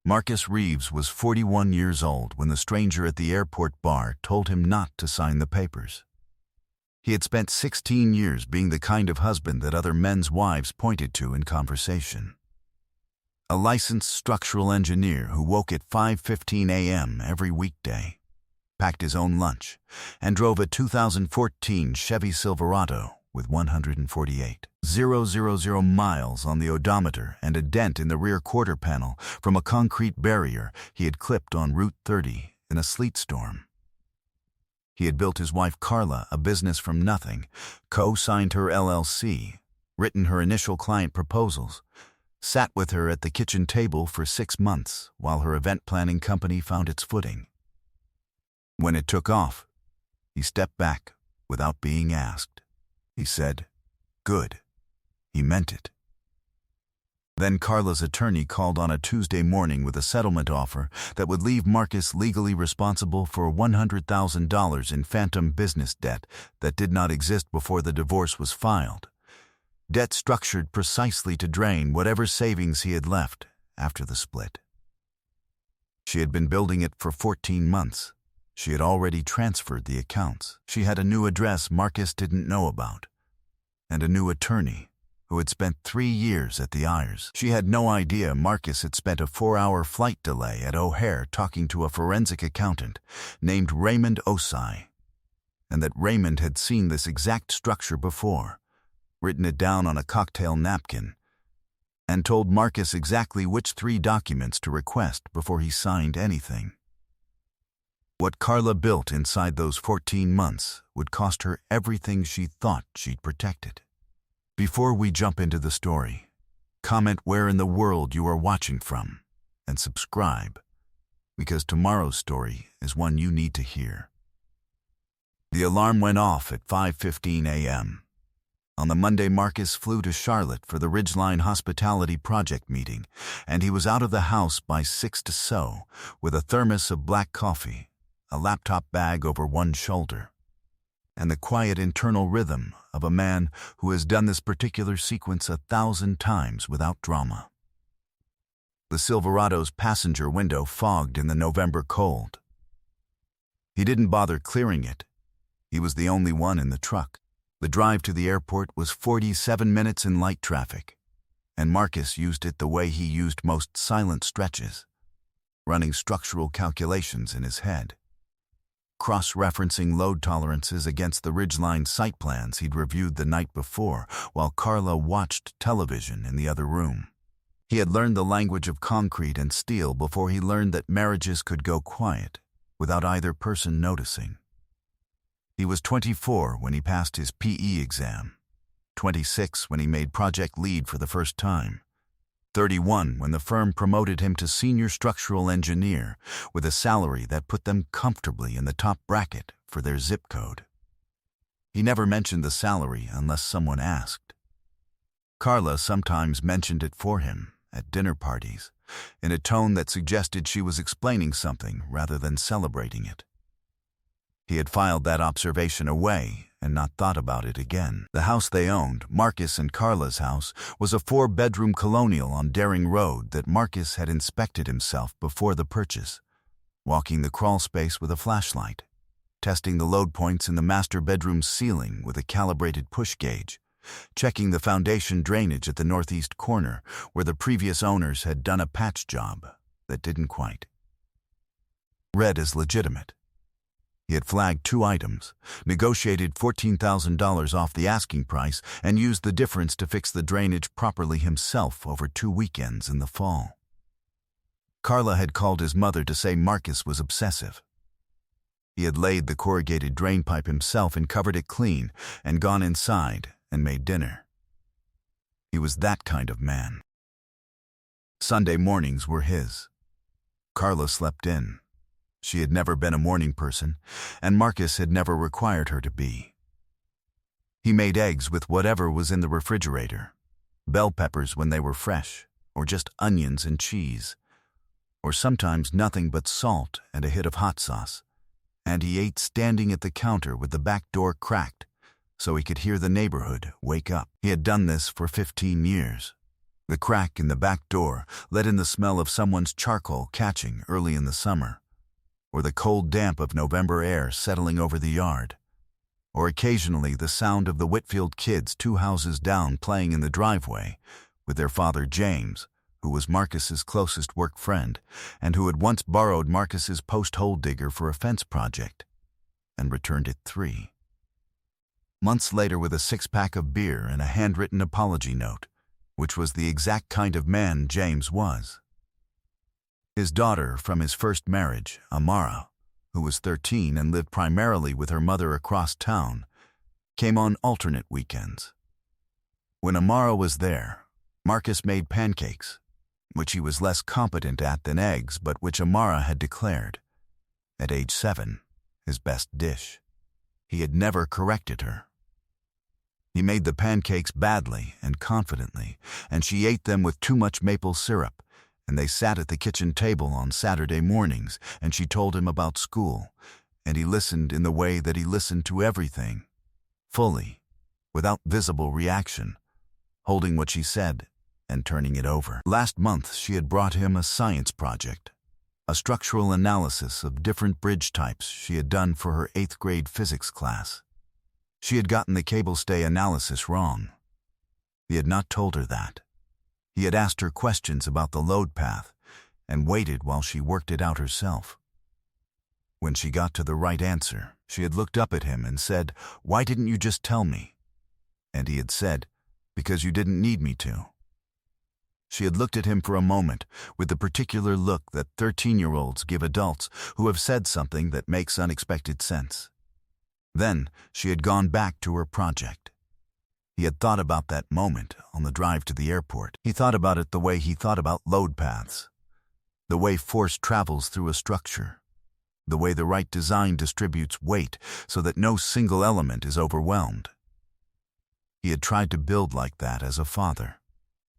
Marcus Reeves was 41 years old when the stranger at the airport bar told him not to sign the papers. He had spent 16 years being the kind of husband that other men's wives pointed to in conversation. A licensed structural engineer who woke at 5:15 a.m. every weekday, packed his own lunch, and drove a 2014 Chevy Silverado with 148,000 miles on the odometer and a dent in the rear quarter panel from a concrete barrier he had clipped on Route 30 in a sleet storm. He had built his wife Carla a business from nothing, co-signed her LLC, written her initial client proposals, sat with her at the kitchen table for 6 months while her event planning company found its footing. When it took off, he stepped back without being asked. He said, "Good." He meant it. Then Carla's attorney called on a Tuesday morning with a settlement offer that would leave Marcus legally responsible for $100,000 in phantom business debt that did not exist before the divorce was filed. Debt structured precisely to drain whatever savings he had left after the split. She had been building it for 14 months. She had already transferred the accounts. She had a new address Marcus didn't know about, and a new attorney who had spent 3 years at the Ayers. She had no idea Marcus had spent a 4-hour flight delay at O'Hare talking to a forensic accountant named Raymond Osai, and that Raymond had seen this exact structure before, written it down on a cocktail napkin, and told Marcus exactly which 3 documents to request before he signed anything. What Carla built inside those 14 months would cost her everything she thought she'd protected. Before we jump into the story, comment where in the world you are watching from and subscribe, because tomorrow's story is one you need to hear. The alarm went off at 5:15 a.m. On the Monday, Marcus flew to Charlotte for the Ridgeline Hospitality Project meeting, and he was out of the house by 6 to so, with a thermos of black coffee, a laptop bag over one shoulder, and the quiet internal rhythm of a man who has done this particular sequence 1,000 times without drama. The Silverado's passenger window fogged in the November cold. He didn't bother clearing it. He was the only one in the truck. The drive to the airport was 47 minutes in light traffic, and Marcus used it the way he used most silent stretches, running structural calculations in his head, cross-referencing load tolerances against the Ridgeline site plans he'd reviewed the night before while Carla watched television in the other room. He had learned the language of concrete and steel before he learned that marriages could go quiet without either person noticing. He was 24 when he passed his PE exam, 26 when he made project lead for the first time, 31 when the firm promoted him to senior structural engineer with a salary that put them comfortably in the top bracket for their zip code. He never mentioned the salary unless someone asked. Carla sometimes mentioned it for him at dinner parties, in a tone that suggested she was explaining something rather than celebrating it. He had filed that observation away and not thought about it again. The house they owned, Marcus and Carla's house, was a 4-bedroom colonial on Daring Road that Marcus had inspected himself before the purchase, walking the crawl space with a flashlight, testing the load points in the master bedroom ceiling with a calibrated push gauge, checking the foundation drainage at the northeast corner where the previous owners had done a patch job that didn't quite. Read as legitimate. He had flagged 2 items, negotiated $14,000 off the asking price, and used the difference to fix the drainage properly himself over 2 weekends in the fall. Carla had called his mother to say Marcus was obsessive. He had laid the corrugated drain pipe himself and covered it clean, and gone inside and made dinner. He was that kind of man. Sunday mornings were his. Carla slept in. She had never been a morning person, and Marcus had never required her to be. He made eggs with whatever was in the refrigerator, bell peppers when they were fresh, or just onions and cheese, or sometimes nothing but salt and a hit of hot sauce, and he ate standing at the counter with the back door cracked so he could hear the neighborhood wake up. He had done this for 15 years, The crack in the back door let in the smell of someone's charcoal catching early in the summer, or the cold damp of November air settling over the yard, or occasionally the sound of the Whitfield kids 2 houses down playing in the driveway with their father James, who was Marcus's closest work friend and who had once borrowed Marcus's post-hole digger for a fence project and returned it 3 months later with a 6-pack of beer and a handwritten apology note, which was the exact kind of man James was. His daughter from his first marriage, Amara, who was 13 and lived primarily with her mother across town, came on alternate weekends. When Amara was there, Marcus made pancakes, which he was less competent at than eggs, but which Amara had declared, at age 7, his best dish. He had never corrected her. He made the pancakes badly and confidently, and she ate them with too much maple syrup, and they sat at the kitchen table on Saturday mornings, and she told him about school, and he listened in the way that he listened to everything, fully, without visible reaction, holding what she said and turning it over. Last month, she had brought him a science project, a structural analysis of different bridge types she had done for her 8th grade physics class. She had gotten the cable stay analysis wrong. He had not told her that. He had asked her questions about the load path and waited while she worked it out herself. When she got to the right answer, she had looked up at him and said, "Why didn't you just tell me?" And he had said, "Because you didn't need me to." She had looked at him for a moment with the particular look that 13-year-olds give adults who have said something that makes unexpected sense. Then she had gone back to her project. He had thought about that moment on the drive to the airport. He thought about it the way he thought about load paths, the way force travels through a structure, the way the right design distributes weight so that no single element is overwhelmed. He had tried to build like that as a father.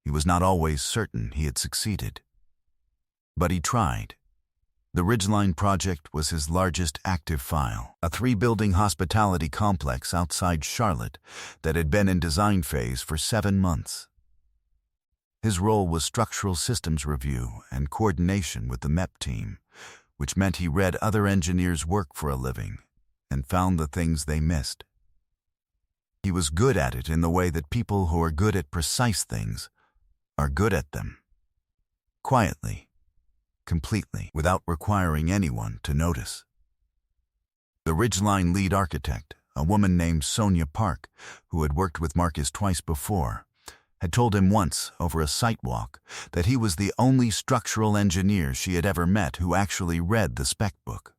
He was not always certain he had succeeded. But he tried. The Ridgeline project was his largest active file, a 3-building hospitality complex outside Charlotte that had been in design phase for 7 months. His role was structural systems review and coordination with the MEP team, which meant he read other engineers' work for a living and found the things they missed. He was good at it in the way that people who are good at precise things are good at them. Quietly, completely, without requiring anyone to notice. The Ridgeline lead architect, a woman named Sonia Park, who had worked with Marcus twice before, had told him once over a site walk that he was the only structural engineer she had ever met who actually read the spec book.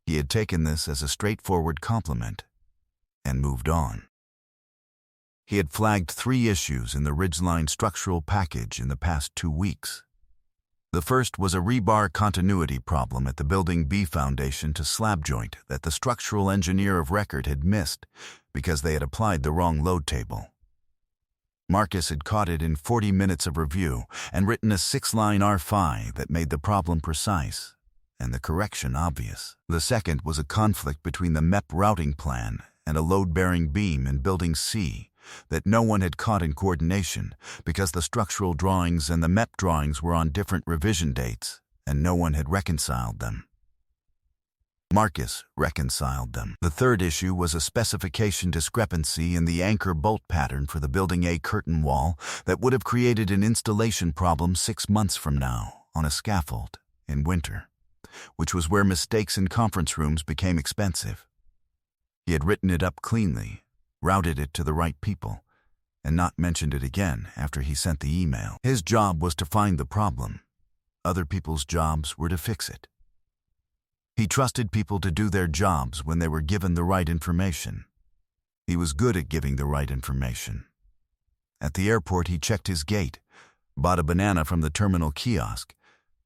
He had taken this as a straightforward compliment and moved on. He had flagged 3 issues in the Ridgeline structural package in the past 2 weeks. The first was a rebar continuity problem at the Building B foundation to slab joint that the structural engineer of record had missed because they had applied the wrong load table. Marcus had caught it in 40 minutes of review and written a 6-line RFI that made the problem precise and the correction obvious. The second was a conflict between the MEP routing plan and a load-bearing beam in Building C that no one had caught in coordination because the structural drawings and the MEP drawings were on different revision dates and no one had reconciled them. Marcus reconciled them. The third issue was a specification discrepancy in the anchor bolt pattern for the Building A curtain wall that would have created an installation problem 6 months from now on a scaffold in winter, which was where mistakes in conference rooms became expensive. He had written it up cleanly, routed it to the right people, and not mentioned it again after he sent the email. His job was to find the problem. Other people's jobs were to fix it. He trusted people to do their jobs when they were given the right information. He was good at giving the right information. At the airport, he checked his gate, bought a banana from the terminal kiosk,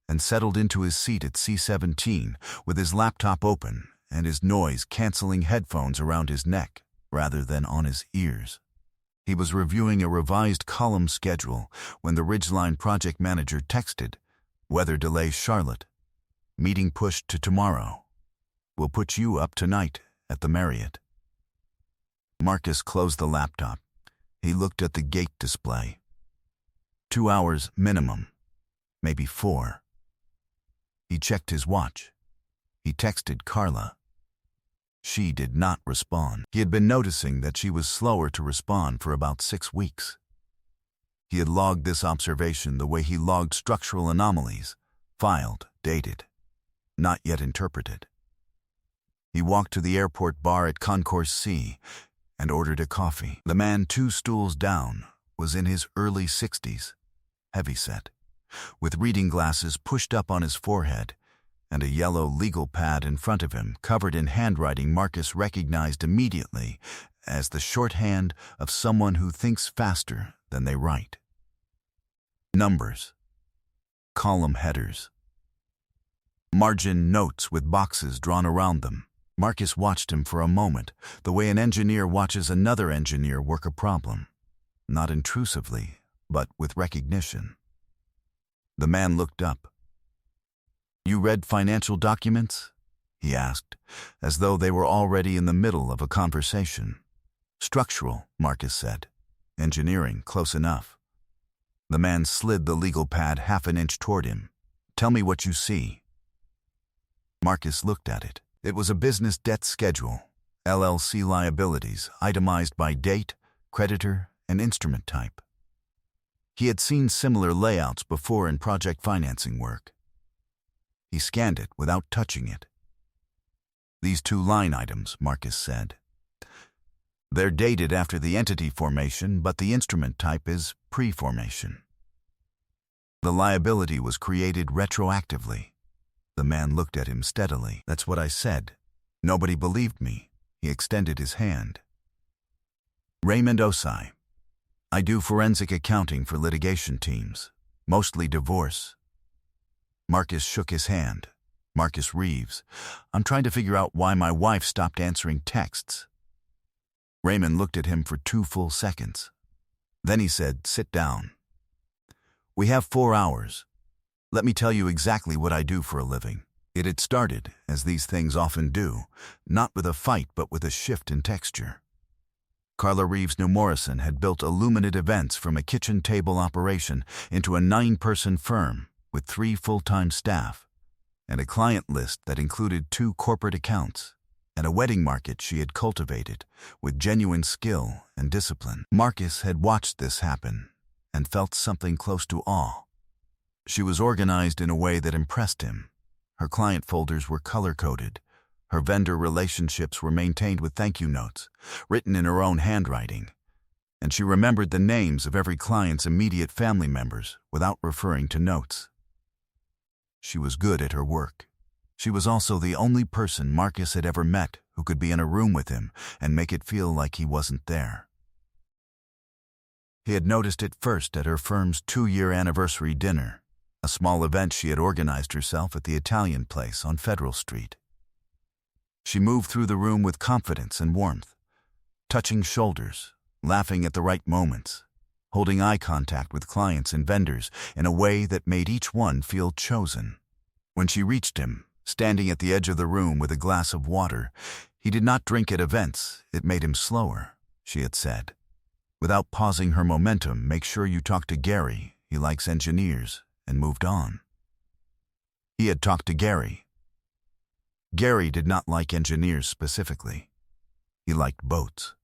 and settled into his seat at C-17 with his laptop open and his noise-canceling headphones around his neck rather than on his ears. He was reviewing a revised column schedule when the Ridgeline project manager texted, "Weather delay Charlotte. Meeting pushed to tomorrow. We'll put you up tonight at the Marriott." Marcus closed the laptop. He looked at the gate display. 2 hours minimum, maybe 4. He checked his watch. He texted Carla. She did not respond. He had been noticing that she was slower to respond for about 6 weeks. He had logged this observation the way he logged structural anomalies, filed, dated, not yet interpreted. He walked to the airport bar at Concourse C and ordered a coffee. The man 2 stools down was in his early 60s, heavyset, with reading glasses pushed up on his forehead and a yellow legal pad in front of him covered in handwriting Marcus recognized immediately as the shorthand of someone who thinks faster than they write. Numbers, column headers, margin notes with boxes drawn around them. Marcus watched him for a moment, the way an engineer watches another engineer work a problem, not intrusively, but with recognition. The man looked up. "You read financial documents?" he asked, as though they were already in the middle of a conversation. "Structural," Marcus said. "Engineering, close enough." The man slid the legal pad half an inch toward him. "Tell me what you see." Marcus looked at it. It was a business debt schedule, LLC liabilities, itemized by date, creditor, and instrument type. He had seen similar layouts before in project financing work. He scanned it without touching it. "These 2 line items," Marcus said. "They're dated after the entity formation, but the instrument type is pre-formation. The liability was created retroactively." The man looked at him steadily. "That's what I said. Nobody believed me." He extended his hand. "Raymond Osai. I do forensic accounting for litigation teams, mostly divorce." Marcus shook his hand. "Marcus Reeves. I'm trying to figure out why my wife stopped answering texts." Raymond looked at him for 2 full seconds. Then he said, "Sit down. We have 4 hours. Let me tell you exactly what I do for a living." It had started, as these things often do, not with a fight but with a shift in texture. Carla Reeves New Morrison had built Illuminate Events from a kitchen table operation into a 9-person firm with 3 full-time staff, and a client list that included 2 corporate accounts, and a wedding market she had cultivated with genuine skill and discipline. Marcus had watched this happen and felt something close to awe. She was organized in a way that impressed him. Her client folders were color-coded. Her vendor relationships were maintained with thank-you notes, written in her own handwriting. And she remembered the names of every client's immediate family members without referring to notes. She was good at her work. She was also the only person Marcus had ever met who could be in a room with him and make it feel like he wasn't there. He had noticed it first at her firm's 2-year anniversary dinner, a small event she had organized herself at the Italian place on Federal Street. She moved through the room with confidence and warmth, touching shoulders, laughing at the right moments, holding eye contact with clients and vendors in a way that made each one feel chosen. When she reached him, standing at the edge of the room with a glass of water, he did not drink at events. It made him slower, she had said. Without pausing her momentum, make sure you talk to Gary. He likes engineers, and moved on. He had talked to Gary. Gary did not like engineers specifically. He liked boats.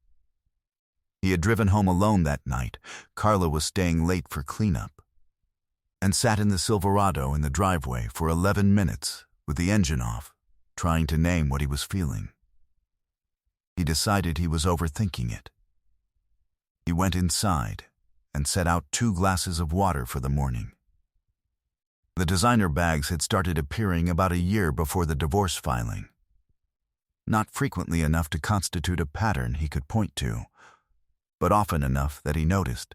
He had driven home alone that night. Carla was staying late for cleanup, and sat in the Silverado in the driveway for 11 minutes with the engine off, trying to name what he was feeling. He decided he was overthinking it. He went inside and set out 2 glasses of water for the morning. The designer bags had started appearing about a year before the divorce filing. Not frequently enough to constitute a pattern he could point to, but often enough that he noticed.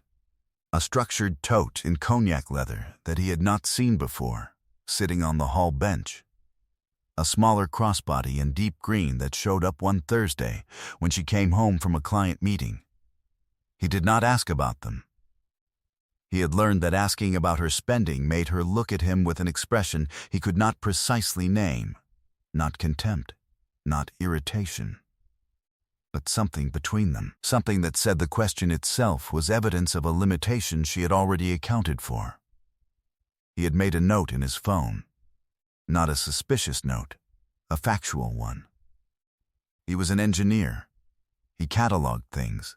A structured tote in cognac leather that he had not seen before, sitting on the hall bench. A smaller crossbody in deep green that showed up one Thursday when she came home from a client meeting. He did not ask about them. He had learned that asking about her spending made her look at him with an expression he could not precisely name, not contempt, not irritation. but something between them. Something that said the question itself was evidence of a limitation she had already accounted for. He had made a note in his phone. Not a suspicious note, a factual one. He was an engineer. He cataloged things.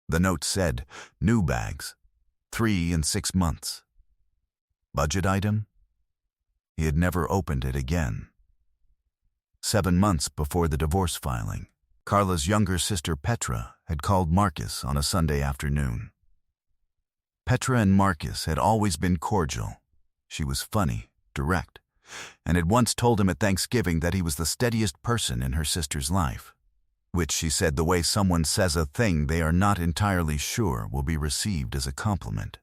The note said, new bags, 3 in 6 months. Budget item? He had never opened it again. 7 months before the divorce filing, Carla's younger sister Petra had called Marcus on a Sunday afternoon. Petra and Marcus had always been cordial. She was funny, direct, and had once told him at Thanksgiving that he was the steadiest person in her sister's life, which she said the way someone says a thing they are not entirely sure will be received as a compliment.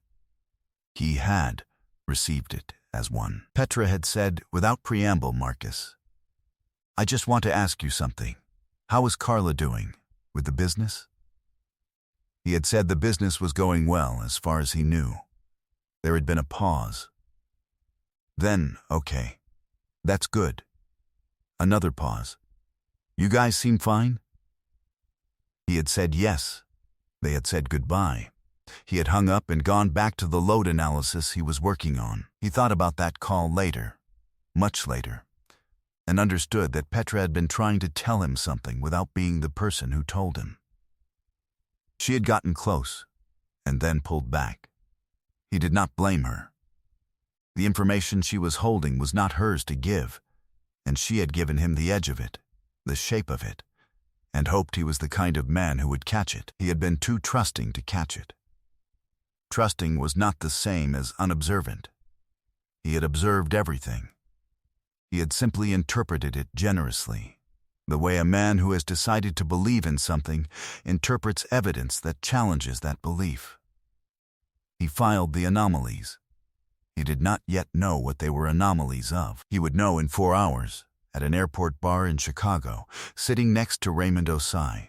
He had received it as one. Petra had said, without preamble, Marcus, I just want to ask you something. How is Carla doing with the business? He had said the business was going well as far as he knew. There had been a pause. Then, okay, that's good. Another pause. You guys seem fine? He had said yes. They had said goodbye. He had hung up and gone back to the load analysis he was working on. He thought about that call later, much later, and understood that Petra had been trying to tell him something without being the person who told him. She had gotten close, and then pulled back. He did not blame her. The information she was holding was not hers to give, and she had given him the edge of it, the shape of it, and hoped he was the kind of man who would catch it. He had been too trusting to catch it. Trusting was not the same as unobservant. He had observed everything. He had simply interpreted it generously, the way a man who has decided to believe in something interprets evidence that challenges that belief. He filed the anomalies. He did not yet know what they were anomalies of. He would know in 4 hours, at an airport bar in Chicago, sitting next to Raymond Osai.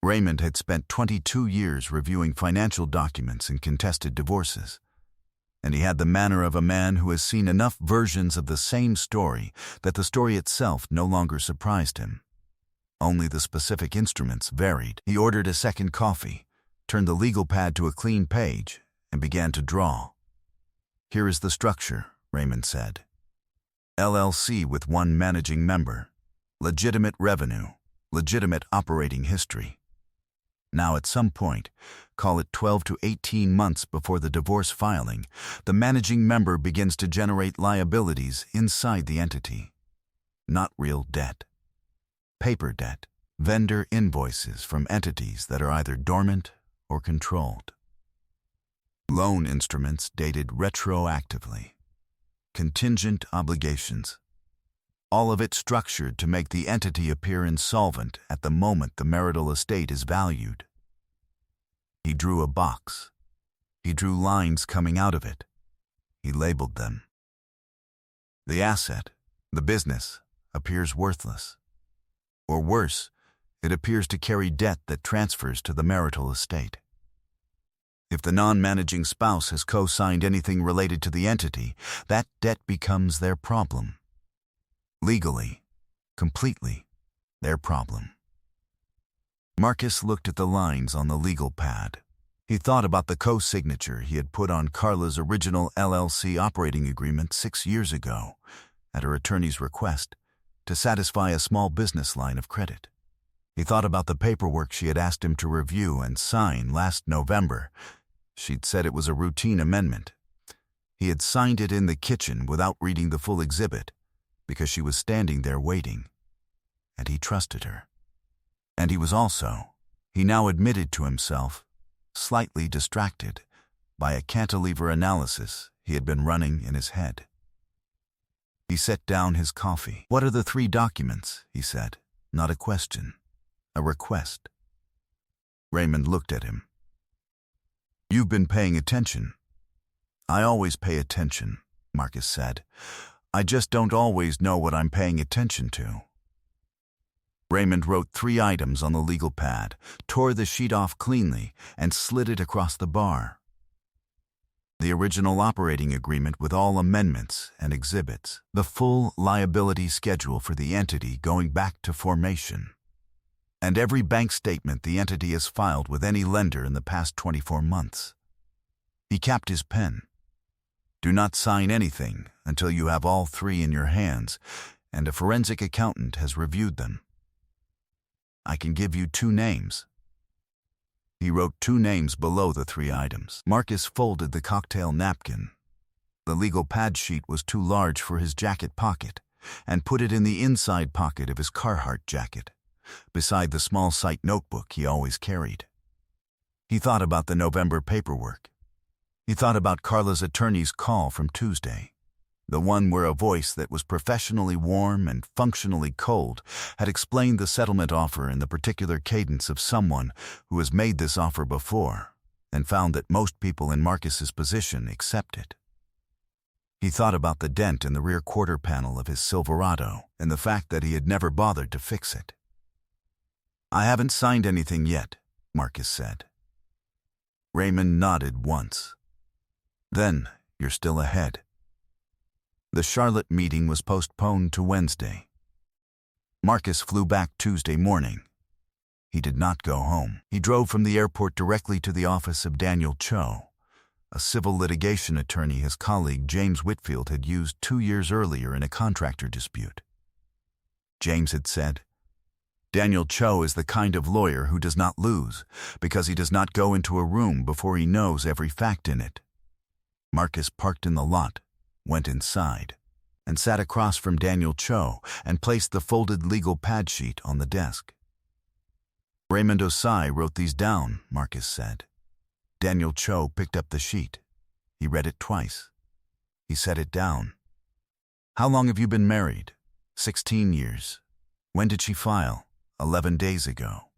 Raymond had spent 22 years reviewing financial documents in contested divorces, and he had the manner of a man who has seen enough versions of the same story that the story itself no longer surprised him. Only the specific instruments varied. He ordered a second coffee, turned the legal pad to a clean page, and began to draw. Here is the structure, Raymond said. LLC with 1 managing member, legitimate revenue, legitimate operating history. Now at some point, call it 12 to 18 months before the divorce filing, the managing member begins to generate liabilities inside the entity. Not real debt. Paper debt, vendor invoices from entities that are either dormant or controlled. Loan instruments dated retroactively. Contingent obligations. All of it structured to make the entity appear insolvent at the moment the marital estate is valued. He drew a box. He drew lines coming out of it. He labeled them. The asset, the business, appears worthless. Or worse, it appears to carry debt that transfers to the marital estate. If the non-managing spouse has co-signed anything related to the entity, that debt becomes their problem. Legally, completely, their problem. Marcus looked at the lines on the legal pad. He thought about the co-signature he had put on Carla's original LLC operating agreement 6 years ago, at her attorney's request, to satisfy a small business line of credit. He thought about the paperwork she had asked him to review and sign last November. She'd said it was a routine amendment. He had signed it in the kitchen without reading the full exhibit, because she was standing there waiting, and he trusted her. And he was also, he now admitted to himself, slightly distracted by a cantilever analysis he had been running in his head. He set down his coffee. What are the 3 documents? He said. Not a question, a request. Raymond looked at him. You've been paying attention. I always pay attention, Marcus said. I just don't always know what I'm paying attention to. Raymond wrote 3 items on the legal pad, tore the sheet off cleanly, and slid it across the bar. The original operating agreement with all amendments and exhibits, the full liability schedule for the entity going back to formation. and every bank statement the entity has filed with any lender in the past 24 months. He capped his pen. Do not sign anything until you have all three in your hands and a forensic accountant has reviewed them. I can give you 2 names. He wrote 2 names below the 3 items. Marcus folded the cocktail napkin. The legal pad sheet was too large for his jacket pocket and put it in the inside pocket of his Carhartt jacket, beside the small site notebook he always carried. He thought about the November paperwork. He thought about Carla's attorney's call from Tuesday, the one where a voice that was professionally warm and functionally cold had explained the settlement offer in the particular cadence of someone who has made this offer before and found that most people in Marcus's position accept it. He thought about the dent in the rear quarter panel of his Silverado and the fact that he had never bothered to fix it. I haven't signed anything yet, Marcus said. Raymond nodded once. Then you're still ahead. The Charlotte meeting was postponed to Wednesday. Marcus flew back Tuesday morning. He did not go home. He drove from the airport directly to the office of Daniel Cho, a civil litigation attorney his colleague James Whitfield had used 2 years earlier in a contractor dispute. James had said, Daniel Cho is the kind of lawyer who does not lose because he does not go into a room before he knows every fact in it. Marcus parked in the lot, went inside, and sat across from Daniel Cho and placed the folded legal pad sheet on the desk. Raymond Osai wrote these down, Marcus said. Daniel Cho picked up the sheet. He read it twice. He set it down. How long have you been married? 16 years. When did she file? 11 days ago.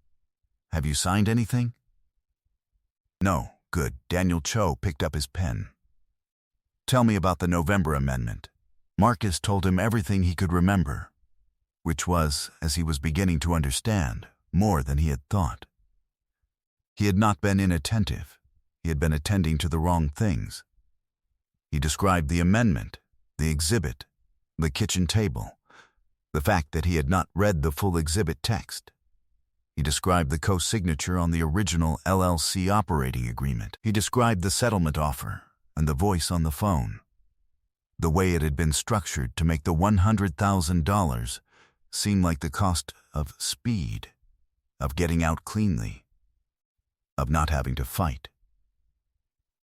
Have you signed anything? No. Good. Daniel Cho picked up his pen. Tell me about the November amendment. Marcus told him everything he could remember, which was, as he was beginning to understand, more than he had thought. He had not been inattentive. He had been attending to the wrong things. He described the amendment, the exhibit, the kitchen table, the fact that he had not read the full exhibit text. He described the co-signature on the original LLC operating agreement. He described the settlement offer and the voice on the phone, the way it had been structured to make the $100,000 seem like the cost of speed, of getting out cleanly, of not having to fight.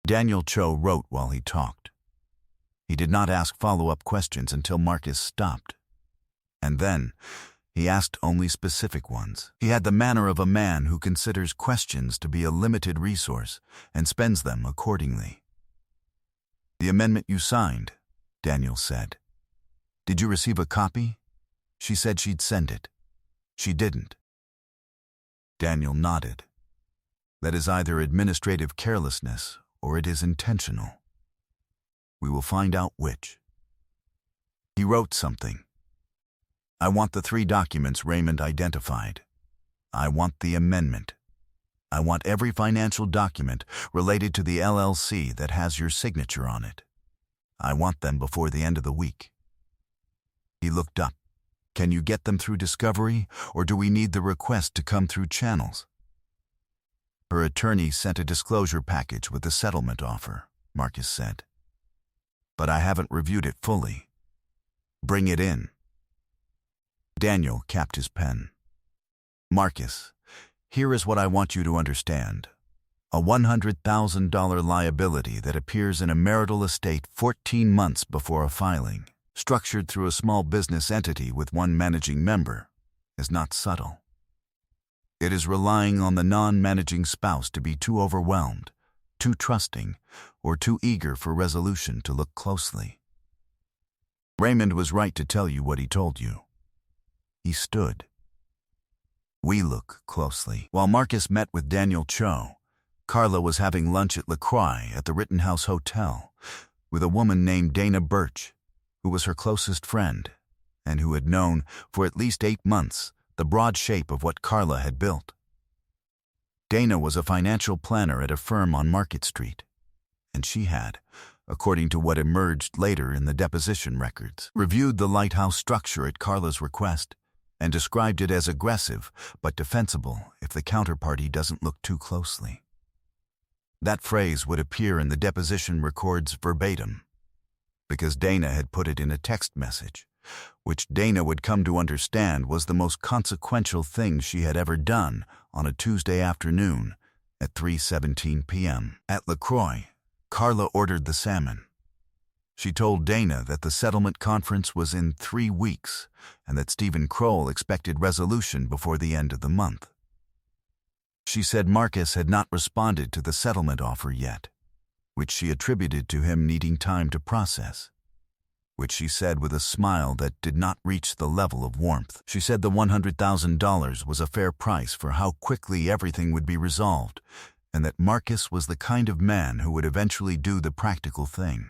Daniel Cho wrote while he talked. He did not ask follow-up questions until Marcus stopped. And then, he asked only specific ones. He had the manner of a man who considers questions to be a limited resource and spends them accordingly. The amendment you signed, Daniel said. Did you receive a copy? She said she'd send it. She didn't. Daniel nodded. That is either administrative carelessness or it is intentional. We will find out which. He wrote something. I want the 3 documents Raymond identified. I want the amendment. I want every financial document related to the LLC that has your signature on it. I want them before the end of the week. He looked up. Can you get them through Discovery, or do we need the request to come through channels? Her attorney sent a disclosure package with the settlement offer, Marcus said. But I haven't reviewed it fully. Bring it in. Daniel capped his pen. Marcus, here is what I want you to understand. A $100,000 liability that appears in a marital estate 14 months before a filing, structured through a small business entity with one managing member, is not subtle. It is relying on the non-managing spouse to be too overwhelmed, too trusting, or too eager for resolution to look closely. Raymond was right to tell you what he told you. He stood. We look closely. While Marcus met with Daniel Cho, Carla was having lunch at LaCroix at the Rittenhouse Hotel with a woman named Dana Birch, who was her closest friend and who had known for at least 8 months the broad shape of what Carla had built. Dana was a financial planner at a firm on Market Street, and she had, according to what emerged later in the deposition records, reviewed the lighthouse structure at Carla's request and described it as aggressive but defensible if the counterparty doesn't look too closely. That phrase would appear in the deposition records verbatim, because Dana had put it in a text message, which Dana would come to understand was the most consequential thing she had ever done on a Tuesday afternoon at 3:17 p.m. At LaCroix, Carla ordered the salmon. She told Dana that the settlement conference was in 3 weeks and that Stephen Kroll expected resolution before the end of the month. She said Marcus had not responded to the settlement offer yet, which she attributed to him needing time to process, which she said with a smile that did not reach the level of warmth. She said the $100,000 was a fair price for how quickly everything would be resolved, and that Marcus was the kind of man who would eventually do the practical thing.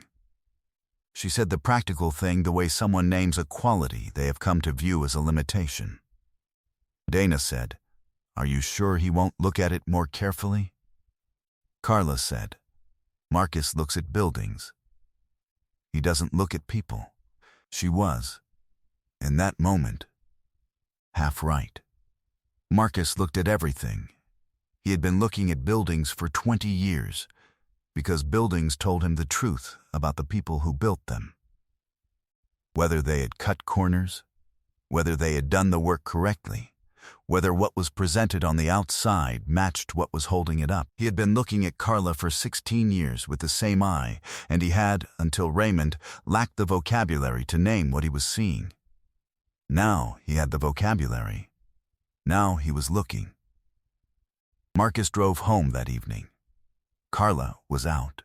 She said the practical thing the way someone names a quality they have come to view as a limitation. Dana said, "Are you sure he won't look at it more carefully?" Carla said, "Marcus looks at buildings. He doesn't look at people." She was, in that moment, half right. Marcus looked at everything. He had been looking at buildings for 20 years, because buildings told him the truth about the people who built them. Whether they had cut corners, whether they had done the work correctly, whether what was presented on the outside matched what was holding it up. He had been looking at Carla for 16 years with the same eye, and he had, until Raymond, lacked the vocabulary to name what he was seeing. Now he had the vocabulary. Now he was looking. Marcus drove home that evening. Carla was out.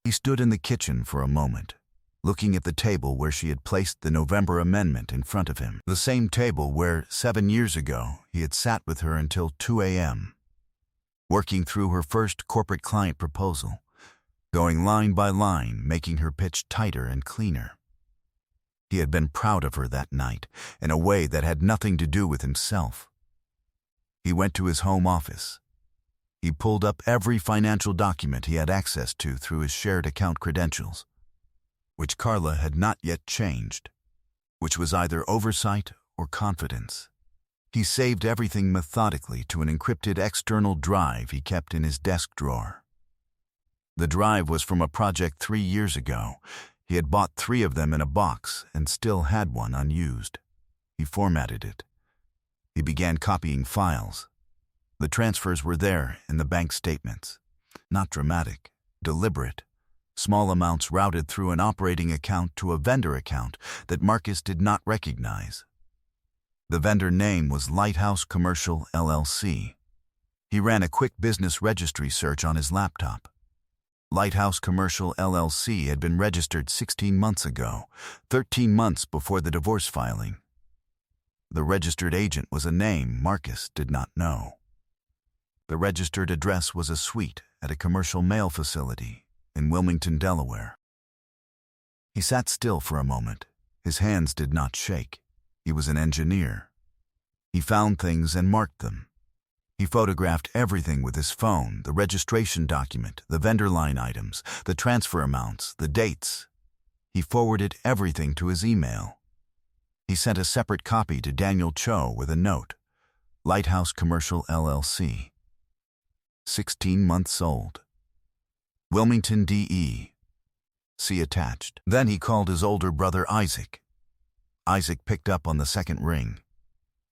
He stood in the kitchen for a moment, looking at the table where she had placed the November amendment in front of him, the same table where 7 years ago he had sat with her until 2 a.m., working through her first corporate client proposal, going line by line, making her pitch tighter and cleaner. He had been proud of her that night in a way that had nothing to do with himself. He went to his home office. He pulled up every financial document he had access to through his shared account credentials, which Carla had not yet changed, which was either oversight or confidence. He saved everything methodically to an encrypted external drive he kept in his desk drawer. The drive was from a project 3 years ago. He had bought 3 of them in a box and still had one unused. He formatted it. He began copying files. The transfers were there in the bank statements. Not dramatic, deliberate. Small amounts routed through an operating account to a vendor account that Marcus did not recognize. The vendor name was Lighthouse Commercial LLC. He ran a quick business registry search on his laptop. Lighthouse Commercial LLC had been registered 16 months ago, 13 months before the divorce filing. The registered agent was a name Marcus did not know. The registered address was a suite at a commercial mail facility in Wilmington, Delaware. He sat still for a moment. His hands did not shake. He was an engineer. He found things and marked them. He photographed everything with his phone, the registration document, the vendor line items, the transfer amounts, the dates. He forwarded everything to his email. He sent a separate copy to Daniel Cho with a note, Lighthouse Commercial LLC. 16 months old. Wilmington, D.E. See attached. Then he called his older brother Isaac. Isaac picked up on the second ring.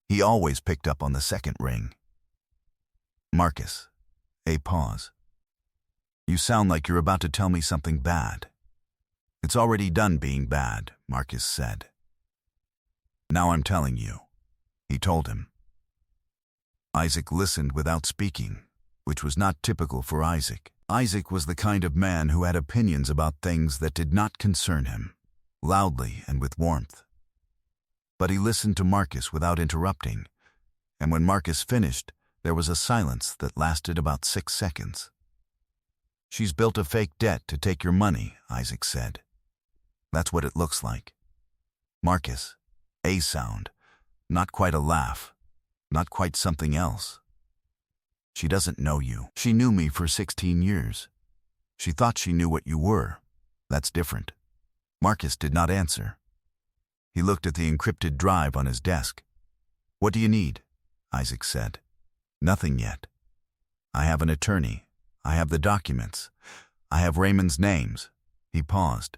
He always picked up on the second ring. Marcus. A pause. You sound like you're about to tell me something bad. It's already done being bad, Marcus said. Now I'm telling you, he told him. Isaac listened without speaking, which was not typical for Isaac. Isaac was the kind of man who had opinions about things that did not concern him, loudly and with warmth. But he listened to Marcus without interrupting, and when Marcus finished, there was a silence that lasted about 6 seconds. She's built a fake debt to take your money, Isaac said. That's what it looks like. Marcus, a sound, not quite a laugh, not quite something else. She doesn't know you. She knew me for 16 years. She thought she knew what you were. That's different. Marcus did not answer. He looked at the encrypted drive on his desk. "What do you need?" Isaac said. "Nothing yet. I have an attorney. I have the documents. I have Raymond's names." He paused.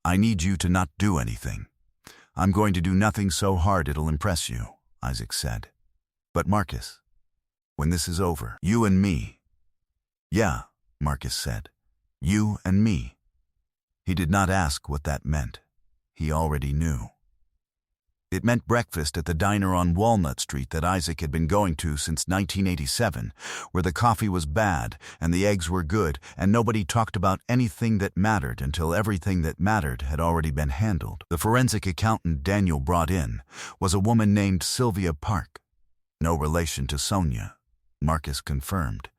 "I need you to not do anything. I'm going to do nothing so hard it'll impress you," Isaac said. "But Marcus, when this is over, you and me." "Yeah," Marcus said. "You and me." He did not ask what that meant. He already knew. It meant breakfast at the diner on Walnut Street that Isaac had been going to since 1987, where the coffee was bad and the eggs were good and nobody talked about anything that mattered until everything that mattered had already been handled. The forensic accountant Daniel brought in was a woman named Sylvia Park, no relation to Sonia, Marcus confirmed,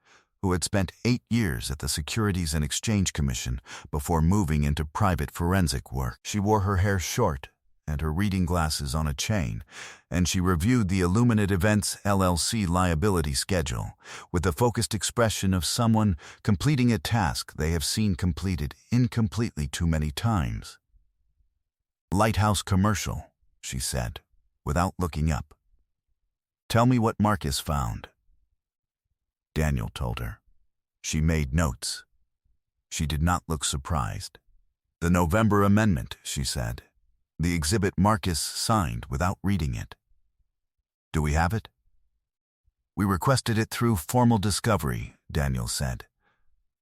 who had spent 8 years at the Securities and Exchange Commission before moving into private forensic work. She wore her hair short and her reading glasses on a chain, and she reviewed the Illuminate Events LLC liability schedule with the focused expression of someone completing a task they have seen completed incompletely too many times. "Lighthouse Commercial," she said, without looking up. "Tell me what Marcus found." Daniel told her. She made notes. She did not look surprised. "The November amendment," she said. "The exhibit Marcus signed without reading it." "Do we have it?" "We requested it through formal discovery," Daniel said.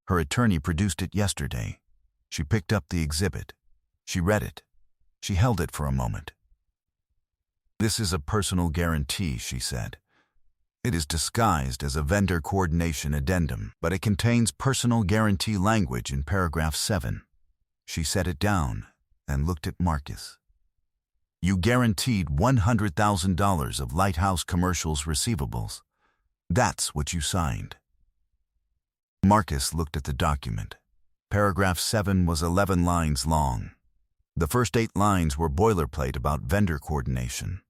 "Her attorney produced it yesterday. She picked up the exhibit. She read it. She held it for a moment. "This is a personal guarantee," she said. "It is disguised as a vendor coordination addendum, but it contains personal guarantee language in paragraph 7. She set it down and looked at Marcus. "You guaranteed $100,000 of Lighthouse Commercial's receivables. That's what you signed." Marcus looked at the document. Paragraph 7 was 11 lines long. The first 8 lines were boilerplate about vendor coordination.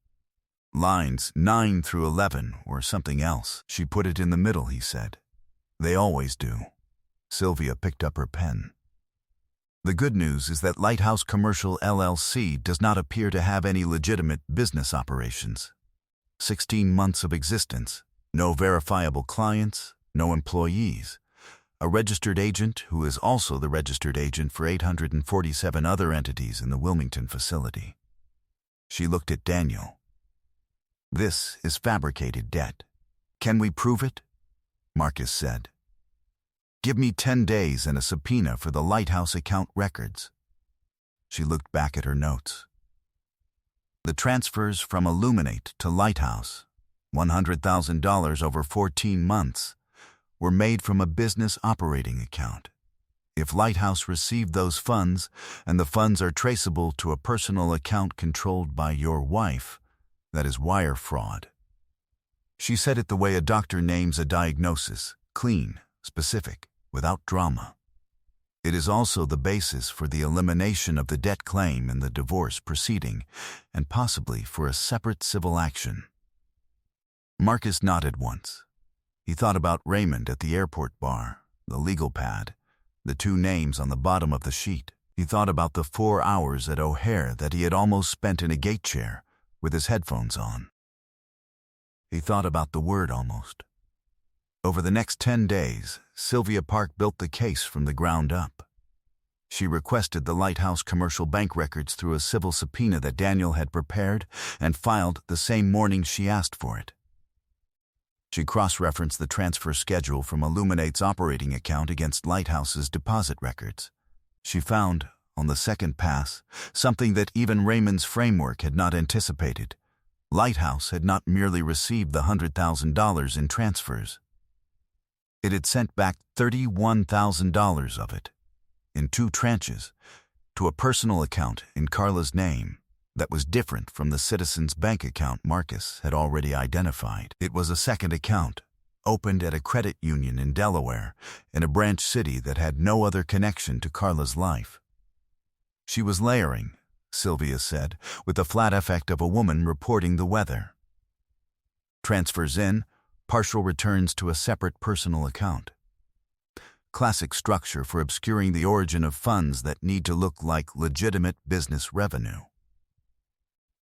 Lines 9 through 11 were something else. "She put it in the middle," he said. "They always do." Sylvia picked up her pen. "The good news is that Lighthouse Commercial LLC does not appear to have any legitimate business operations. 16 months of existence, no verifiable clients, no employees, a registered agent who is also the registered agent for 847 other entities in the Wilmington facility." She looked at Daniel. "This is fabricated debt. Can we prove it?" Marcus said. "Give me 10 days and a subpoena for the Lighthouse account records." She looked back at her notes. The transfers from Illuminate to Lighthouse, $100,000 over 14 months, were made from a business operating account. If Lighthouse received those funds, and the funds are traceable to a personal account controlled by your wife, that is wire fraud. She said it the way a doctor names a diagnosis, clean, specific, without drama. It is also the basis for the elimination of the debt claim in the divorce proceeding, and possibly for a separate civil action. Marcus nodded once. He thought about Raymond at the airport bar, the legal pad, the 2 names on the bottom of the sheet. He thought about the 4 hours at O'Hare that he had almost spent in a gate chair with his headphones on. He thought about the word almost. Over the next 10 days, Sylvia Park built the case from the ground up. She requested the Lighthouse Commercial bank records through a civil subpoena that Daniel had prepared and filed the same morning she asked for it. She cross-referenced the transfer schedule from Illuminate's operating account against Lighthouse's deposit records. She found, on the second pass, something that even Raymond's framework had not anticipated. Lighthouse had not merely received the $100,000 in transfers. It had sent back $31,000 of it, in 2 tranches, to a personal account in Carla's name that was different from the Citizens Bank account Marcus had already identified. It was a second account, opened at a credit union in Delaware, in a branch city that had no other connection to Carla's life. She was layering, Sylvia said, with the flat effect of a woman reporting the weather. Transfers in, partial returns to a separate personal account. Classic structure for obscuring the origin of funds that need to look like legitimate business revenue.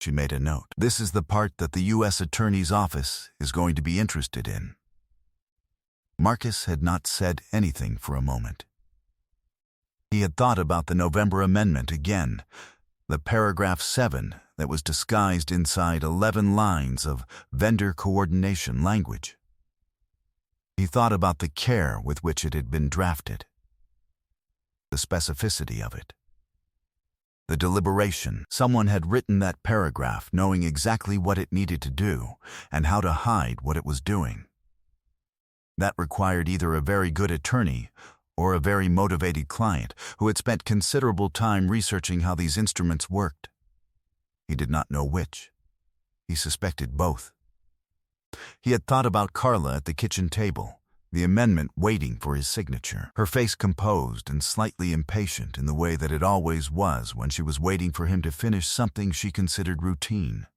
She made a note. This is the part that the U.S. Attorney's Office is going to be interested in. Marcus had not said anything for a moment. He had thought about the November amendment again, the paragraph 7 that was disguised inside 11 lines of vendor coordination language. He thought about the care with which it had been drafted, the specificity of it, the deliberation. Someone had written that paragraph knowing exactly what it needed to do and how to hide what it was doing. That required either a very good attorney or a very motivated client who had spent considerable time researching how these instruments worked. He did not know which. He suspected both. He had thought about Carla at the kitchen table, the amendment waiting for his signature, her face composed and slightly impatient in the way that it always was when she was waiting for him to finish something she considered routine.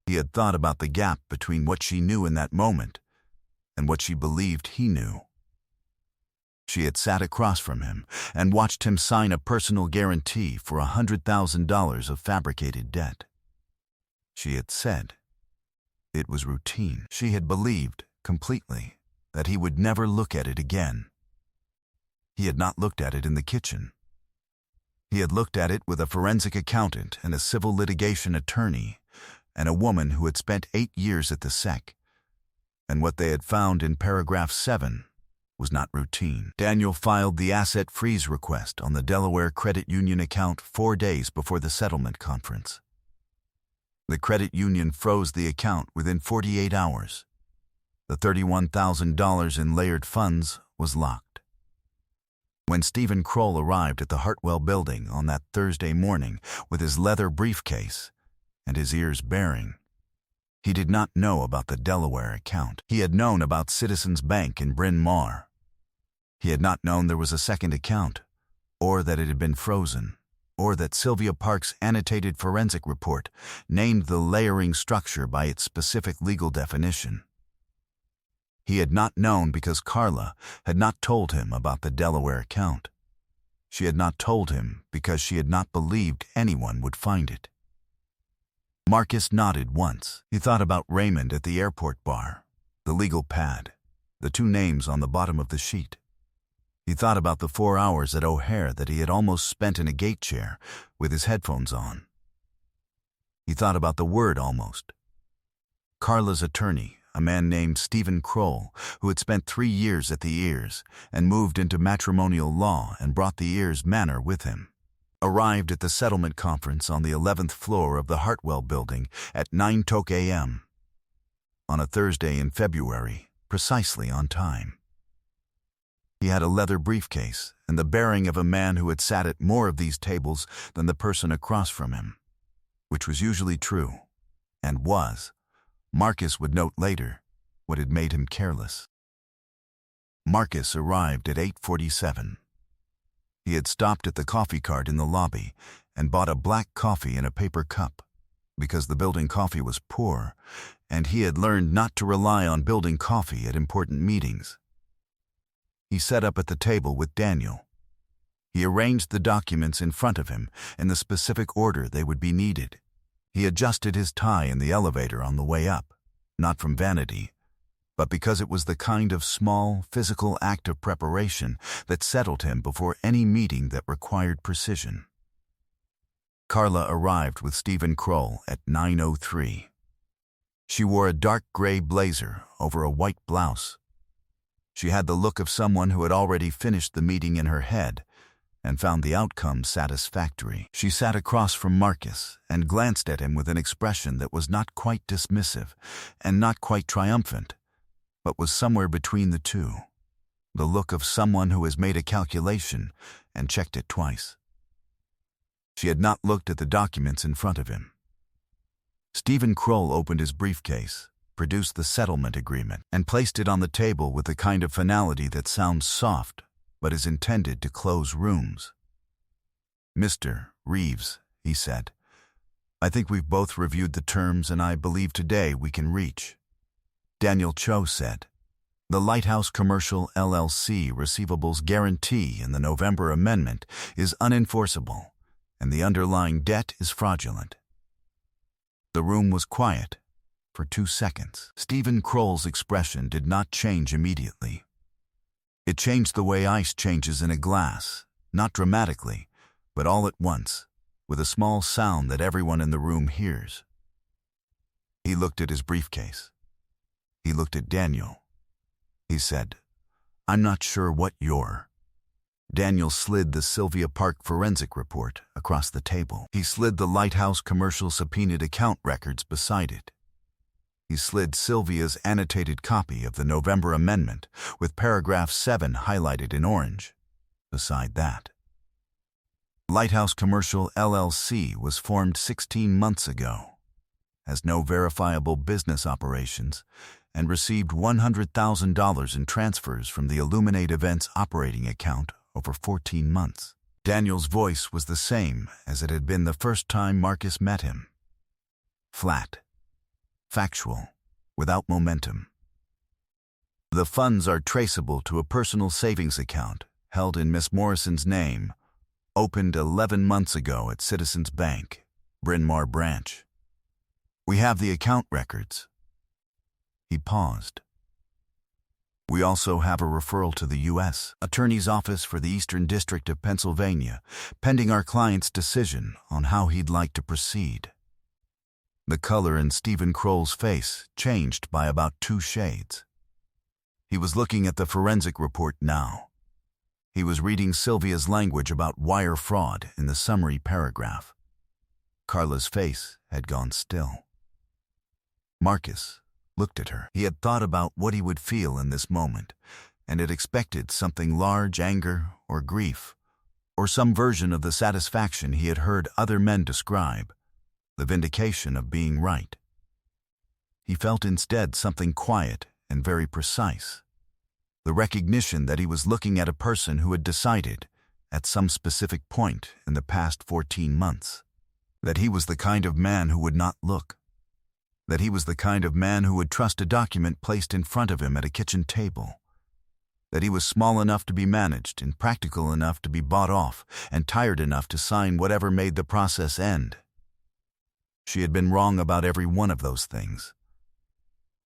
He had thought about the gap between what she knew in that moment and what she believed he knew. She had sat across from him and watched him sign a personal guarantee for $100,000 of fabricated debt. She had said it was routine. She had believed completely that he would never look at it again. He had not looked at it in the kitchen. He had looked at it with a forensic accountant and a civil litigation attorney and a woman who had spent 8 years at the SEC. And what they had found in paragraph 7 was not routine. Daniel filed the asset freeze request on the Delaware Credit Union account 4 days before the settlement conference. The credit union froze the account within 48 hours. The $31,000 in layered funds was locked. When Stephen Kroll arrived at the Hartwell building on that Thursday morning with his leather briefcase and his ears baring, he did not know about the Delaware account. He had known about Citizens Bank in Bryn Mawr. He had not known there was a second account, or that it had been frozen, or that Sylvia Park's annotated forensic report named the layering structure by its specific legal definition. He had not known because Carla had not told him about the Delaware account. She had not told him because she had not believed anyone would find it. Marcus nodded once. He thought about Raymond at the airport bar, the legal pad, the 2 names on the bottom of the sheet. He thought about the 4 hours at O'Hare that he had almost spent in a gate chair with his headphones on. He thought about the word almost. Carla's attorney, a man named Stephen Kroll, who had spent 3 years at the Ears and moved into matrimonial law and brought the Ears manor with him, arrived at the settlement conference on the 11th floor of the Hartwell building at 9:00 a.m. on a Thursday in February, precisely on time. He had a leather briefcase and the bearing of a man who had sat at more of these tables than the person across from him, which was usually true, and was, Marcus would note later, what had made him careless. Marcus arrived at 8:47. He had stopped at the coffee cart in the lobby and bought a black coffee in a paper cup because the building coffee was poor, and he had learned not to rely on building coffee at important meetings. He sat up at the table with Daniel. He arranged the documents in front of him in the specific order they would be needed. He adjusted his tie in the elevator on the way up, not from vanity, but because it was the kind of small, physical act of preparation that settled him before any meeting that required precision. Carla arrived with Stephen Kroll at 9:03. She wore a dark gray blazer over a white blouse. She had the look of someone who had already finished the meeting in her head and found the outcome satisfactory. She sat across from Marcus and glanced at him with an expression that was not quite dismissive and not quite triumphant, but was somewhere between the two, the look of someone who has made a calculation and checked it twice. She had not looked at the documents in front of him. Stephen Kroll opened his briefcase, produced the settlement agreement, and placed it on the table with the kind of finality that sounds soft but is intended to close rooms. "Mr. Reeves," he said, "I think we've both reviewed the terms and I believe today we can reach." Daniel Cho said, "The Lighthouse Commercial LLC receivables guarantee in the November amendment is unenforceable, and the underlying debt is fraudulent. The room was quiet for 2 seconds. Stephen Kroll's expression did not change immediately. It changed the way ice changes in a glass, not dramatically, but all at once, with a small sound that everyone in the room hears. He looked at his briefcase. He looked at Daniel. He said, "I'm not sure what you're." Daniel slid the Sylvia Park forensic report across the table. He slid the Lighthouse Commercial subpoenaed account records beside it. He slid Sylvia's annotated copy of the November amendment with paragraph 7 highlighted in orange beside that. Lighthouse Commercial LLC was formed 16 months ago, has no verifiable business operations, and received $100,000 in transfers from the Illuminate Events operating account over 14 months. Daniel's voice was the same as it had been the first time Marcus met him. Flat. Factual. Without momentum. The funds are traceable to a personal savings account held in Miss Morrison's name, opened 11 months ago at Citizens Bank, Bryn Mawr branch. We have the account records." He paused. "We also have a referral to the U.S. Attorney's Office for the Eastern District of Pennsylvania, pending our client's decision on how he'd like to proceed." The color in Stephen Kroll's face changed by about 2 shades. He was looking at the forensic report now. He was reading Sylvia's language about wire fraud in the summary paragraph. Carla's face had gone still. Marcus looked at her. He had thought about what he would feel in this moment, and had expected something large, anger or grief, or some version of the satisfaction he had heard other men describe, the vindication of being right. He felt instead something quiet and very precise, the recognition that he was looking at a person who had decided, at some specific point in the past 14 months, that he was the kind of man who would not look, that he was the kind of man who would trust a document placed in front of him at a kitchen table, that he was small enough to be managed and practical enough to be bought off and tired enough to sign whatever made the process end. She had been wrong about every one of those things.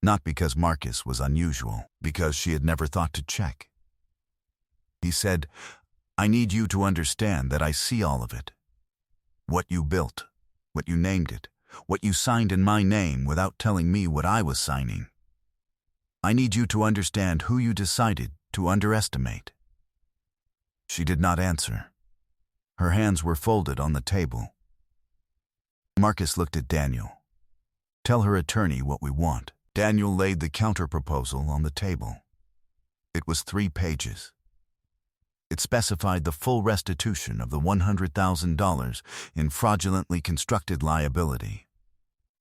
Not because Marcus was unusual, because she had never thought to check. He said, "I need you to understand that I see all of it. What you built, what you named it, what you signed in my name without telling me what I was signing. I need you to understand who you decided to underestimate." She did not answer. Her hands were folded on the table. Marcus looked at Daniel. "Tell her attorney what we want." Daniel laid the counter-proposal on the table. It was 3 pages. It specified the full restitution of the $100,000 in fraudulently constructed liability,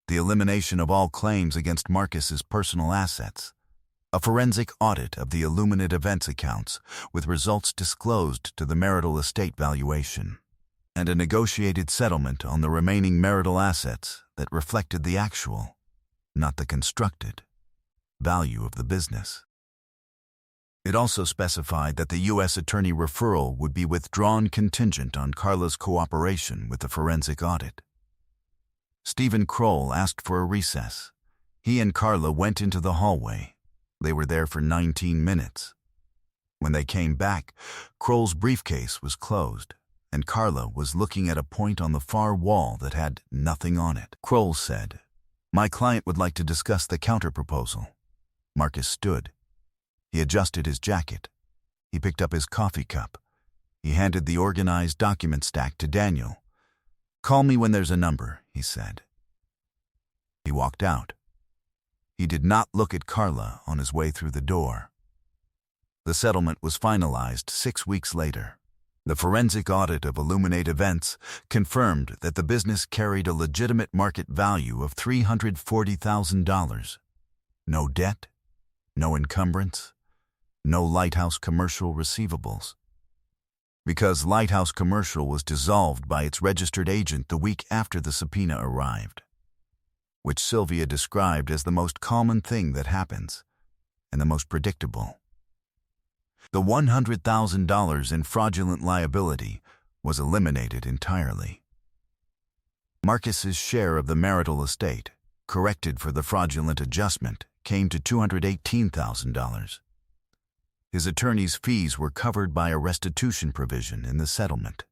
the elimination of all claims against Marcus's personal assets, a forensic audit of the Illuminate Events accounts with results disclosed to the marital estate valuation, and a negotiated settlement on the remaining marital assets that reflected the actual, not the constructed, value of the business. It also specified that the U.S. attorney referral would be withdrawn contingent on Carla's cooperation with the forensic audit. Stephen Kroll asked for a recess. He and Carla went into the hallway. They were there for 19 minutes. When they came back, Kroll's briefcase was closed, and Carla was looking at a point on the far wall that had nothing on it. Kroll said, "My client would like to discuss the counter-proposal." Marcus stood. He adjusted his jacket. He picked up his coffee cup. He handed the organized document stack to Daniel. "Call me when there's a number," he said. He walked out. He did not look at Carla on his way through the door. The settlement was finalized 6 weeks later. The forensic audit of Illuminate Events confirmed that the business carried a legitimate market value of $340,000. No debt, no encumbrance, no Lighthouse Commercial receivables. Because Lighthouse Commercial was dissolved by its registered agent the week after the subpoena arrived, which Sylvia described as the most common thing that happens and the most predictable. The $100,000 in fraudulent liability was eliminated entirely. Marcus's share of the marital estate, corrected for the fraudulent adjustment, came to $218,000. His attorney's fees were covered by a restitution provision in the settlement.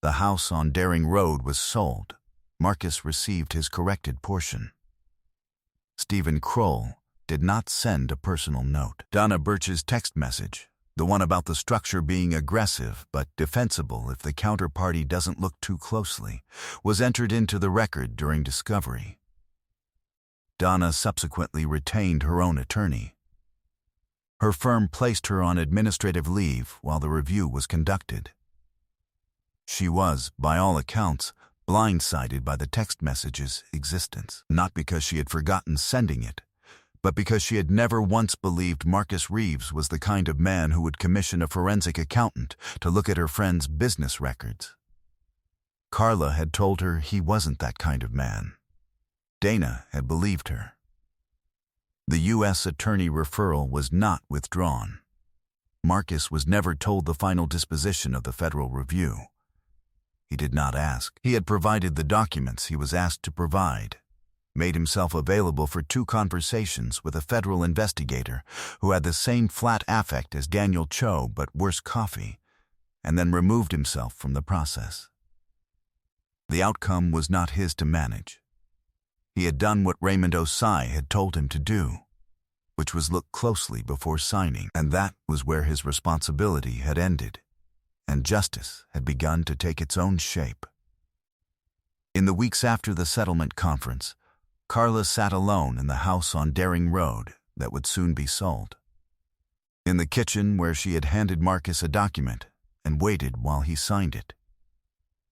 The house on Daring Road was sold. Marcus received his corrected portion. Stephen Kroll did not send a personal note. Donna Birch's text message, the one about the structure being aggressive but defensible if the counterparty doesn't look too closely, was entered into the record during discovery. Donna subsequently retained her own attorney. Her firm placed her on administrative leave while the review was conducted. She was, by all accounts, blindsided by the text message's existence, not because she had forgotten sending it, but because she had never once believed Marcus Reeves was the kind of man who would commission a forensic accountant to look at her friend's business records. Carla had told her he wasn't that kind of man. Dana had believed her. The U.S. attorney referral was not withdrawn. Marcus was never told the final disposition of the federal review. He did not ask. He had provided the documents he was asked to provide, made himself available for 2 conversations with a federal investigator who had the same flat affect as Daniel Cho but worse coffee, and then removed himself from the process. The outcome was not his to manage. He had done what Raymond Osai had told him to do, which was look closely before signing, and that was where his responsibility had ended, and justice had begun to take its own shape. In the weeks after the settlement conference, Carla sat alone in the house on Daring Road that would soon be sold. In the kitchen where she had handed Marcus a document and waited while he signed it.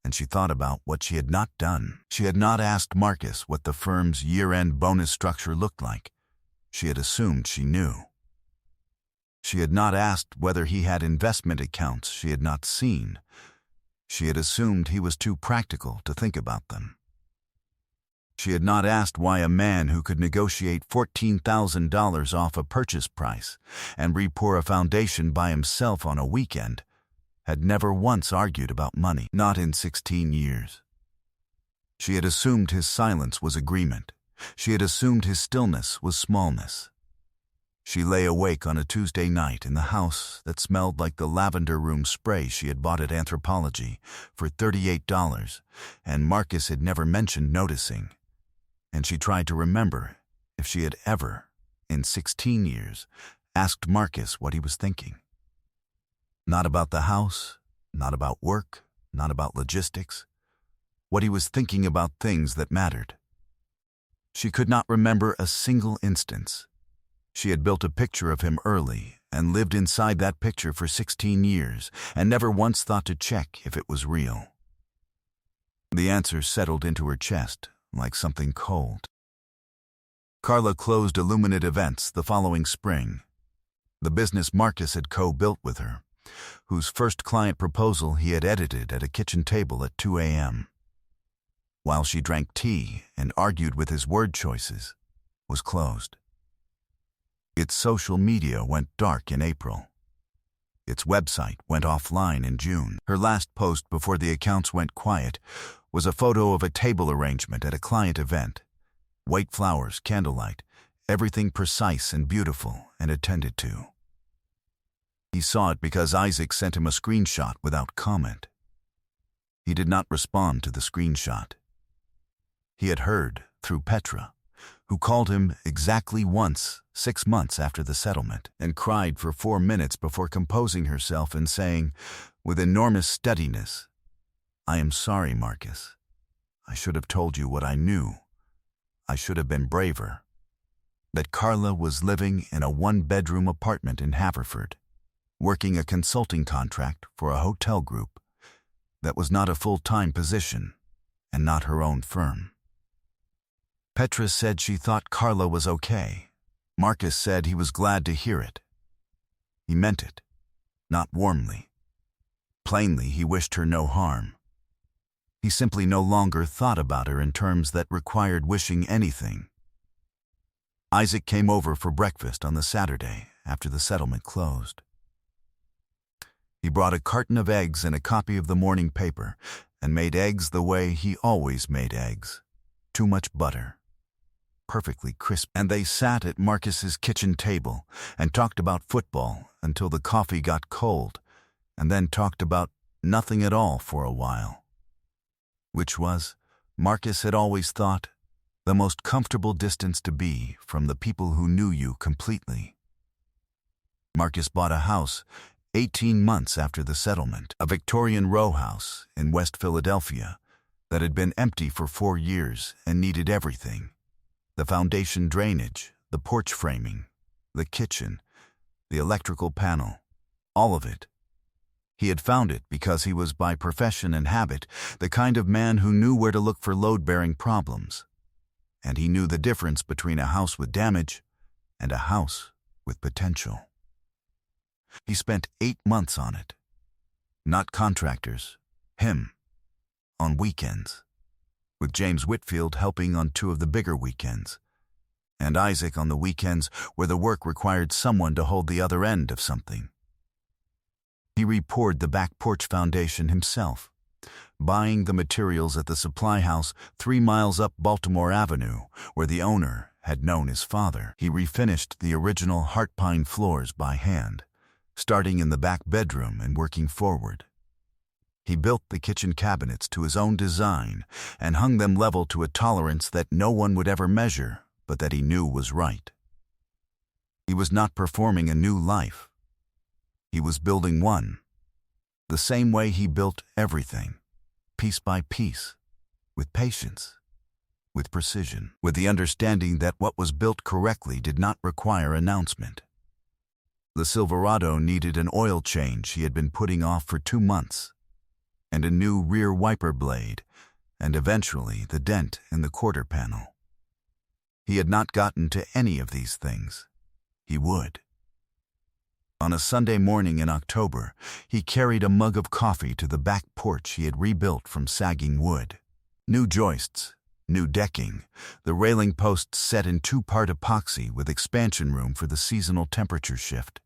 And she thought about what she had not done. She had not asked Marcus what the firm's year-end bonus structure looked like. She had assumed she knew. She had not asked whether he had investment accounts she had not seen. She had assumed he was too practical to think about them. She had not asked why a man who could negotiate $14,000 off a purchase price and repour a foundation by himself on a weekend had never once argued about money, not in 16 years. She had assumed his silence was agreement. She had assumed his stillness was smallness. She lay awake on a Tuesday night in the house that smelled like the lavender room spray she had bought at Anthropology for $38, and Marcus had never mentioned noticing. And she tried to remember if she had ever, in 16 years, asked Marcus what he was thinking. Not about the house, not about work, not about logistics. What he was thinking about things that mattered. She could not remember a single instance. She had built a picture of him early and lived inside that picture for 16 years and never once thought to check if it was real. The answer settled into her chest like something cold. Carla closed Illuminate Events the following spring, the business Marcus had co-built with her, whose first client proposal he had edited at a kitchen table at 2 a.m. while she drank tea and argued with his word choices, was closed. Its social media went dark in April. Its website went offline in June. Her last post before the accounts went quiet was a photo of a table arrangement at a client event. White flowers, candlelight, everything precise and beautiful and attended to. He saw it because Isaac sent him a screenshot without comment. He did not respond to the screenshot. He had heard through Petra, who called him exactly once 6 months after the settlement and cried for 4 minutes before composing herself and saying, with enormous steadiness, "I am sorry, Marcus. I should have told you what I knew. I should have been braver." That Carla was living in a 1-bedroom apartment in Haverford, working a consulting contract for a hotel group that was not a full-time position and not her own firm. Petra said she thought Carla was okay. Marcus said he was glad to hear it. He meant it, not warmly. Plainly, he wished her no harm. He simply no longer thought about her in terms that required wishing anything. Isaac came over for breakfast on the Saturday after the settlement closed. He brought a carton of eggs and a copy of the morning paper and made eggs the way he always made eggs. Too much butter. Perfectly crisp. And they sat at Marcus's kitchen table and talked about football until the coffee got cold, and then talked about nothing at all for a while. Which was, Marcus had always thought, the most comfortable distance to be from the people who knew you completely. Marcus bought a house 18 months after the settlement, a Victorian row house in West Philadelphia that had been empty for 4 years and needed everything. The foundation drainage, the porch framing, the kitchen, the electrical panel, all of it. He had found it because he was by profession and habit the kind of man who knew where to look for load-bearing problems. And he knew the difference between a house with damage and a house with potential. He spent 8 months on it. Not contractors, him, on weekends, with James Whitfield helping on 2 of the bigger weekends, and Isaac on the weekends where the work required someone to hold the other end of something. He repoured the back porch foundation himself, buying the materials at the supply house 3 miles up Baltimore Avenue, where the owner had known his father. He refinished the original heart pine floors by hand, starting in the back bedroom and working forward. He built the kitchen cabinets to his own design and hung them level to a tolerance that no one would ever measure, but that he knew was right. He was not performing a new life. He was building one, the same way he built everything, piece by piece, with patience, with precision, with the understanding that what was built correctly did not require announcement. The Silverado needed an oil change he had been putting off for 2 months, and a new rear wiper blade, and eventually the dent in the quarter panel. He had not gotten to any of these things. He would. On a Sunday morning in October, he carried a mug of coffee to the back porch he had rebuilt from sagging wood. New joists, new decking, the railing posts set in 2-part epoxy with expansion room for the seasonal temperature shift,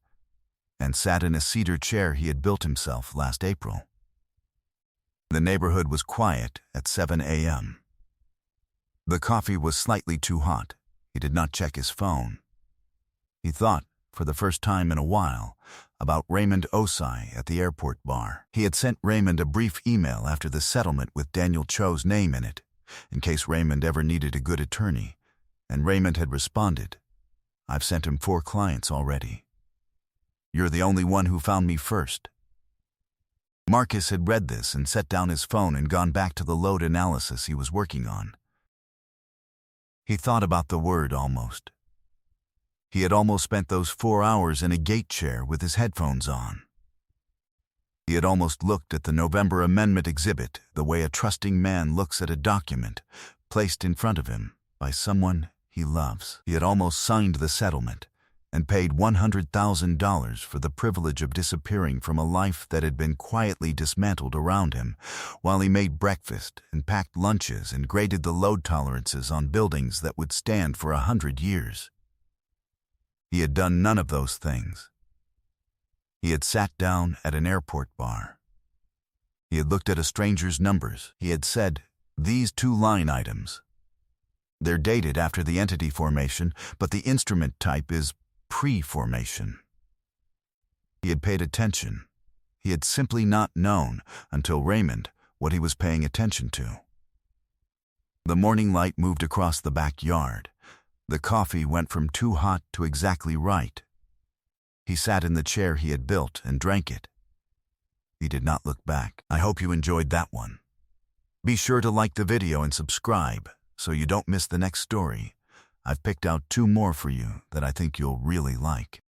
and sat in a cedar chair he had built himself last April. The neighborhood was quiet at 7 a.m. The coffee was slightly too hot. He did not check his phone. He thought, for the first time in a while, about Raymond Osai at the airport bar. He had sent Raymond a brief email after the settlement with Daniel Cho's name in it, in case Raymond ever needed a good attorney, and Raymond had responded, "I've sent him 4 clients already. You're the only one who found me first." Marcus had read this and set down his phone and gone back to the load analysis he was working on. He thought about the word almost. He had almost spent those 4 hours in a gate chair with his headphones on. He had almost looked at the November Amendment exhibit the way a trusting man looks at a document placed in front of him by someone he loves. He had almost signed the settlement and paid $100,000 for the privilege of disappearing from a life that had been quietly dismantled around him while he made breakfast and packed lunches and graded the load tolerances on buildings that would stand for 100 years. He had done none of those things. He had sat down at an airport bar. He had looked at a stranger's numbers. He had said, "These 2 line items. They're dated after the entity formation, but the instrument type is pre-formation." He had paid attention. He had simply not known, until Raymond, what he was paying attention to. The morning light moved across the backyard. The coffee went from too hot to exactly right. He sat in the chair he had built and drank it. He did not look back. I hope you enjoyed that one. Be sure to like the video and subscribe so you don't miss the next story. I've picked out 2 more for you that I think you'll really like.